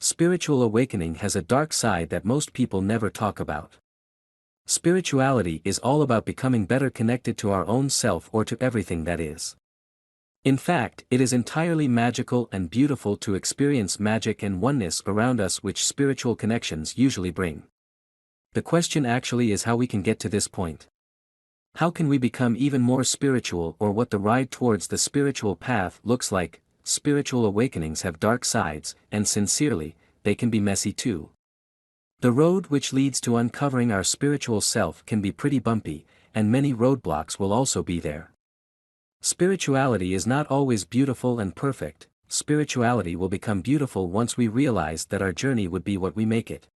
spiritual awakening has a dark side that most people never talk about. Spirituality is all about becoming better connected to our own self or to everything that is. In fact, it is entirely magical and beautiful to experience magic and oneness around us, which spiritual connections usually bring. The question actually is how we can get to this point. How can we become even more spiritual, or what the ride towards the spiritual path looks like? Spiritual awakenings have dark sides, and sincerely, they can be messy too. The road which leads to uncovering our spiritual self can be pretty bumpy, and many roadblocks will also be there. Spirituality is not always beautiful and perfect. Spirituality will become beautiful once we realize that our journey would be what we make it.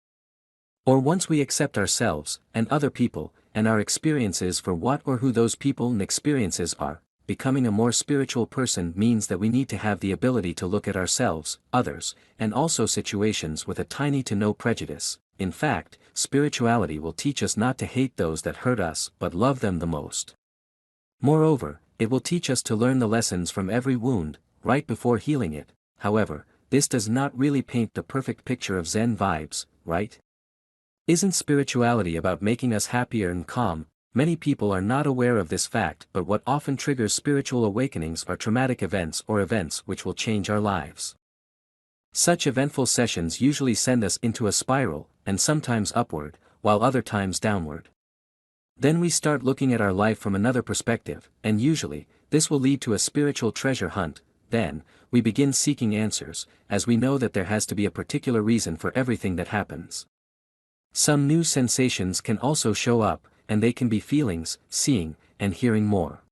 Or once we accept ourselves, and other people, and our experiences for what or who those people and experiences are. Becoming a more spiritual person means that we need to have the ability to look at ourselves, others, and also situations with a tiny to no prejudice. In fact, spirituality will teach us not to hate those that hurt us but love them the most. Moreover, it will teach us to learn the lessons from every wound, right before healing it. However, this does not really paint the perfect picture of Zen vibes, right? Isn't spirituality about making us happier and calm? Many people are not aware of this fact, but what often triggers spiritual awakenings are traumatic events or events which will change our lives. Such eventful sessions usually send us into a spiral, and sometimes upward, while other times downward. Then we start looking at our life from another perspective, and usually, this will lead to a spiritual treasure hunt. Then, we begin seeking answers, as we know that there has to be a particular reason for everything that happens. Some new sensations can also show up, and they can be feelings, seeing, and hearing more.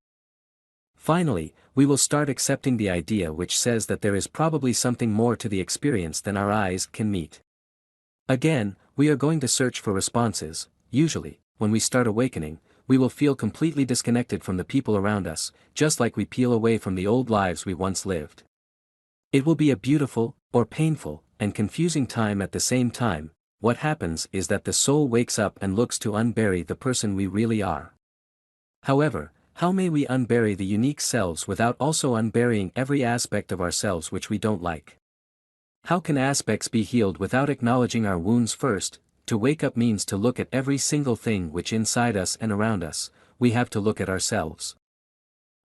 Finally, we will start accepting the idea which says that there is probably something more to the experience than our eyes can meet. Again, we are going to search for responses. Usually, when we start awakening, we will feel completely disconnected from the people around us, just like we peel away from the old lives we once lived. It will be a beautiful, or painful, and confusing time at the same time. What happens is that the soul wakes up and looks to unbury the person we really are. However, how may we unbury the unique selves without also unburying every aspect of ourselves which we don't like? How can aspects be healed without acknowledging our wounds first? To wake up means to look at every single thing which inside us and around us. We have to look at ourselves.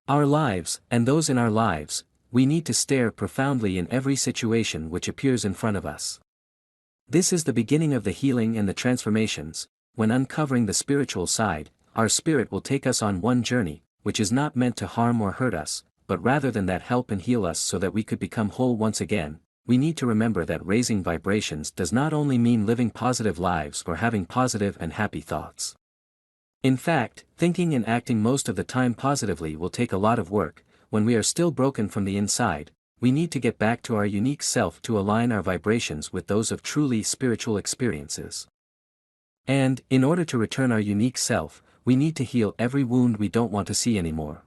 Our lives, and those in our lives. We need to stare profoundly in every situation which appears in front of us. This is the beginning of the healing and the transformations. When uncovering the spiritual side, our spirit will take us on one journey, which is not meant to harm or hurt us, but rather than that help and heal us so that we could become whole once again. We need to remember that raising vibrations does not only mean living positive lives or having positive and happy thoughts. In fact, thinking and acting most of the time positively will take a lot of work. When we are still broken from the inside, we need to get back to our unique self to align our vibrations with those of truly spiritual experiences. And, in order to return our unique self, we need to heal every wound we don't want to see anymore.